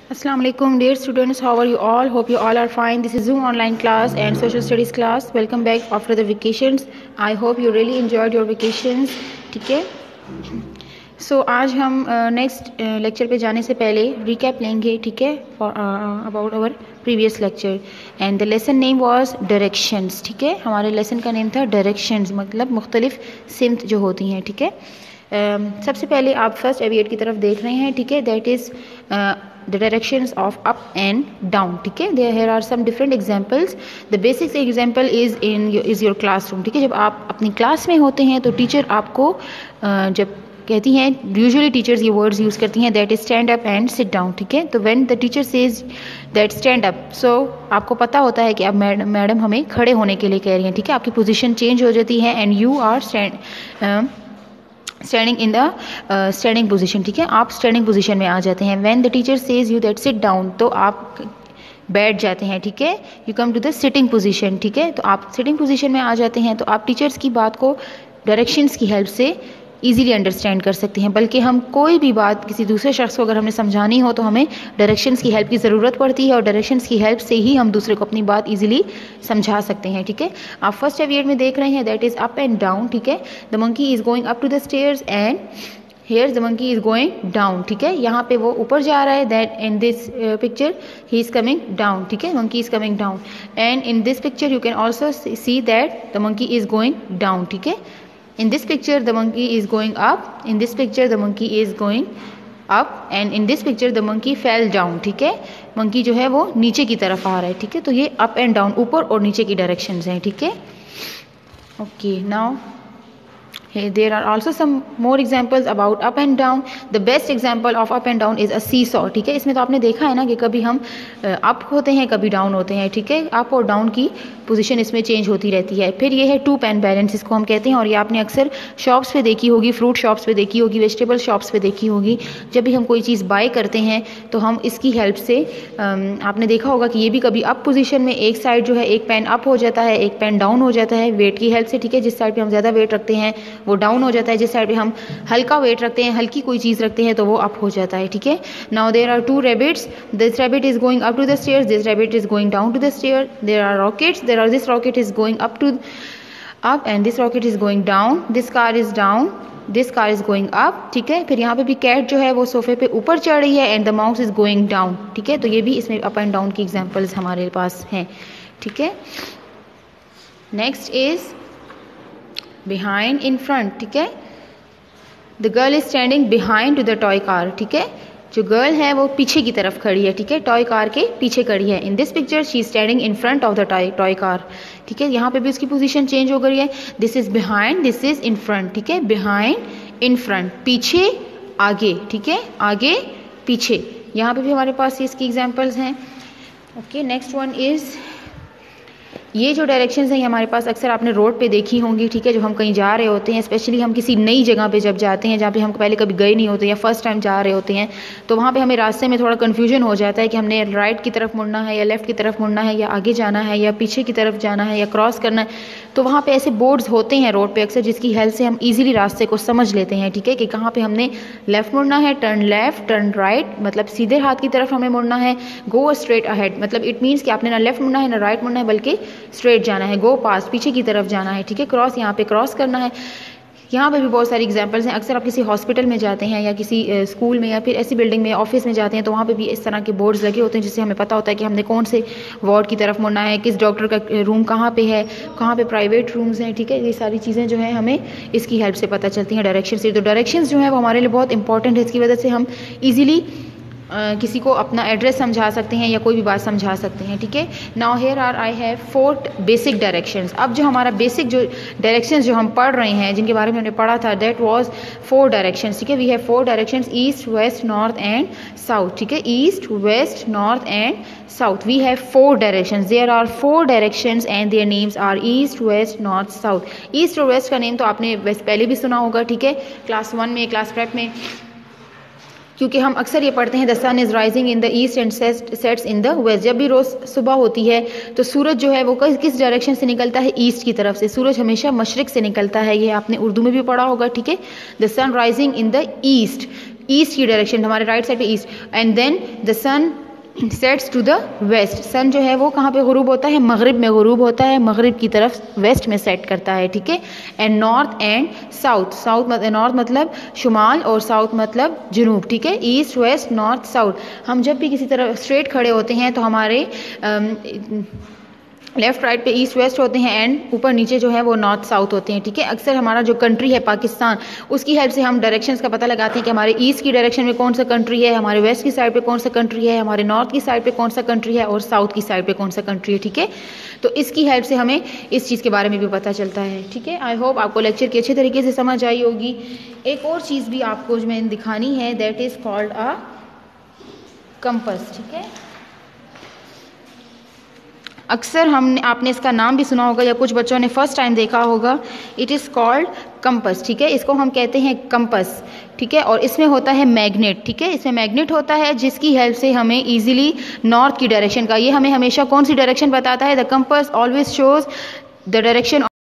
Assalamu alaikum dear students, how are you all? Hope you all are fine. This is Zoom online class and social studies class. Welcome back after the vacations. I hope you really enjoyed your vacations. ठीक है, सो आज हम next lecture पे जाने से पहले recap लेंगे, ठीक है, about our previous lecture and the lesson name was directions. ठीक है, हमारे लेसन का नेम था डायरेक्शंस, मतलब मुख्तलिफ सिमत जो होती हैं। ठीक है, सबसे पहले आप फर्स्ट एविएट की तरफ देख रहे हैं। ठीक है, that is the directions of up and down. ठीक है, there are some different examples. The basic example is your classroom. ठीक है, जब आप अपनी क्लास में होते हैं तो टीचर आपको जब कहती हैं, यूजुअली टीचर्स ये वर्ड्स यूज़ करती हैं, that is stand up and sit down. ठीक है, तो when the teacher says that stand up, so आपको पता होता है कि अब मैडम हमें खड़े होने के लिए कह रही हैं। ठीक है, आपकी पोजीशन चेंज हो जाती है and you are standing in the standing position. ठीक है, आप स्टैंडिंग पोजीशन में आ जाते हैं। When the teacher says you that sit down, तो आप बैठ जाते हैं। ठीक है, you come to the sitting position. ठीक है, तो आप सिटिंग पोजीशन में आ जाते हैं, तो आप टीचर्स की बात को डायरेक्शंस की हेल्प से ईजिली अंडरस्टैंड कर सकते हैं। बल्कि हम कोई भी बात किसी दूसरे शख्स को अगर हमें समझानी हो तो हमें डायरेक्शंस की हेल्प की ज़रूरत पड़ती है, और डायरेक्शंस की हेल्प से ही हम दूसरे को अपनी बात ईजिली समझा सकते हैं। ठीक है, आप फर्स्ट एविएट में देख रहे हैं, that is up and down. ठीक है, the monkey is going up to the stairs and here the monkey is going down. ठीक है, यहाँ पे वो ऊपर जा रहा है, that in this picture he is coming down. ठीक है, monkey is coming down and in this picture you can also see that the monkey is going down. ठीक है, in this picture the monkey is going up, in this picture the monkey is going up and in this picture the monkey fell down। ठीक है, monkey जो है वो नीचे की तरफ आ रहा है। ठीक है, तो ये अप एंड डाउन, ऊपर और नीचे की डायरेक्शंस हैं। ठीक है, okay, now there are also some more examples about up and down. The best example of up and down is a seesaw। ठीक है, इसमें तो आपने देखा है ना कि कभी हम अप होते हैं, कभी डाउन होते हैं। ठीक है, अप और डाउन की पोजीशन इसमें चेंज होती रहती है। फिर ये है टू पेन बैलेंस, इसको हम कहते हैं, और ये आपने अक्सर शॉप्स पे देखी होगी, फ्रूट शॉप्स पे देखी होगी, वेजिटेबल शॉप्स पे देखी होगी। जब भी हम कोई चीज़ बाय करते हैं तो हम इसकी हेल्प से आपने देखा होगा कि ये भी कभी अप पोजीशन में एक साइड जो है एक पेन अप हो जाता है, एक पेन डाउन हो जाता है वेट की हेल्प से। ठीक है, जिस साइड पे हम ज़्यादा वेट रखते हैं वो डाउन हो जाता है, जिस साइड पे हम हल्का वेट रखते हैं, हल्की कोई चीज़ रखते हैं, तो वो अप हो जाता है। ठीक है, now there are two rabbits, this rabbit is going up to the stairs, this rabbit is going down to the stair. There are rockets, there are this rocket is going up and this rocket is going down, this car is down, this car is going up. ठीक है, फिर यहाँ पे भी cat जो है वो सोफे पे ऊपर चढ़ रही है and the mouse is going down. ठीक है, तो ये भी इसमें अप एंड डाउन की एग्जांपल्स हमारे पास हैं। ठीक है, next is behind in front. ठीक है, the girl is standing behind to the toy car. ठीक है, जो गर्ल है वो पीछे की तरफ खड़ी है। ठीक है, टॉय कार के पीछे खड़ी है। इन this picture she is standing in front of the toy car. ठीक है, यहाँ पे भी उसकी पोजीशन चेंज हो गई है, this is behind, this is in front. ठीक है, बिहाइंड इन फ्रंट, पीछे आगे। ठीक है, आगे पीछे, यहाँ पे भी हमारे पास इसकी एग्जाम्पल्स हैं। ओके, नेक्स्ट वन इज, ये जो डायरेक्शंस हैं ये हमारे पास अक्सर आपने रोड पे देखी होंगी। ठीक है, जब हम कहीं जा रहे होते हैं, स्पेशली हम किसी नई जगह पे जब जाते हैं जहाँ पे हम पहले कभी गए नहीं होते या फर्स्ट टाइम जा रहे होते हैं, तो वहाँ पे हमें रास्ते में थोड़ा कन्फ्यूजन हो जाता है कि हमने राइट की तरफ मुड़ना है या लेफ्ट की तरफ मुड़ना है, या आगे जाना है या पीछे की तरफ जाना है या क्रॉस करना है। तो वहाँ पे ऐसे बोर्ड्स होते हैं रोड पे अक्सर, जिसकी हेल्प से हम ईजिली रास्ते को समझ लेते हैं। ठीक है, कि कहाँ पे हमने लेफ्ट मुड़ना है, टर्न लेफ्ट, टर्न राइट, मतलब सीधे हाथ की तरफ हमें मुड़ना है, गो स्ट्रेट अहेड, मतलब इट मीन्स कि आपने ना लेफ्ट मुड़ना है ना राइट मुड़ना है, बल्कि स्ट्रेट जाना है, गो पास, पीछे की तरफ जाना है। ठीक है, क्रॉस, यहाँ पे क्रॉस करना है। यहाँ पे भी बहुत सारी एग्जांपल्स हैं। अक्सर आप किसी हॉस्पिटल में जाते हैं या किसी स्कूल में या फिर ऐसी बिल्डिंग में, ऑफिस में जाते हैं, तो वहाँ पे भी इस तरह के बोर्ड्स लगे होते हैं जिससे हमें पता होता है कि हमने कौन से वार्ड की तरफ मुड़ना है, किस डॉक्टर का रूम कहाँ पे है, कहाँ पे प्राइवेट रूम्स हैं। ठीक है, ये सारी चीज़ें जो है हमें इसकी हेल्प से पता चलती हैं डायरेक्शन से। तो डायरेक्शंस जो है वो हमारे लिए बहुत इंपॉर्टेंट है, इसकी वजह से हम ईजिली किसी को अपना एड्रेस समझा सकते हैं या कोई भी बात समझा सकते हैं। ठीक है, now here are I have 4 basic directions. अब जो हमारा बेसिक जो डायरेक्शंस जो हम पढ़ रहे हैं, जिनके बारे में हमने पढ़ा था, दैट वाज 4 डायरेक्शंस। ठीक है, we have 4 directions, east, west, north and south. ठीक है, east, west, north and south, we have 4 directions. There are 4 directions and their names are east, west, north, south. East और west का name तो आपने पहले भी सुना होगा। ठीक है, क्लास 1 में, क्लास प्रेप में, क्योंकि हम अक्सर ये पढ़ते हैं the sun is rising in the east and sets in the west. जब भी रोज़ सुबह होती है तो सूरज जो है वो किस डायरेक्शन से निकलता है, ईस्ट की तरफ से। सूरज हमेशा मशरिक से निकलता है, ये आपने उर्दू में भी पढ़ा होगा। ठीक है, the sun rising in the east, east की डायरेक्शन, हमारे राइट साइड पे east, and then the sun sets to the west. Sun जो है वो कहाँ पे गुरूब होता है, मगरिब में गुरूब होता है, मगरिब की तरफ वेस्ट में सेट करता है, ठीक है। And north and south, north मतलब शुमाल और साउथ मतलब जुनूब, ठीक है। East west north south. हम जब भी किसी तरह स्ट्रेट खड़े होते हैं तो हमारे लेफ्ट राइट पे ईस्ट वेस्ट होते हैं एंड ऊपर नीचे जो है वो नॉर्थ साउथ होते हैं, ठीक है। अक्सर हमारा जो कंट्री है पाकिस्तान, उसकी हेल्प से हम डायरेक्शंस का पता लगाते हैं कि हमारे ईस्ट की डायरेक्शन में कौन सा कंट्री है, हमारे वेस्ट की साइड पे कौन सा कंट्री है, हमारे नॉर्थ की साइड पे कौन सा कंट्री है और साउथ की साइड पे कौन सा कंट्री है, ठीक है। तो इसकी हेल्प से हमें इस चीज़ के बारे में भी पता चलता है, ठीक है। आई होप आपको लेक्चर की अच्छे तरीके से समझ आई होगी। एक और चीज़ भी आपको जो मैंने दिखानी है, that is called a compass, ठीक है। अक्सर आपने इसका नाम भी सुना होगा या कुछ बच्चों ने फर्स्ट टाइम देखा होगा। इट इज़ कॉल्ड कंपस, ठीक है। इसको हम कहते हैं कंपस, ठीक है। और इसमें होता है मैग्नेट, ठीक है। इसमें मैग्नेट होता है जिसकी हेल्प से हमें इजीली नॉर्थ की डायरेक्शन का, ये हमें हमेशा कौन सी डायरेक्शन बताता है, the compass always shows the direction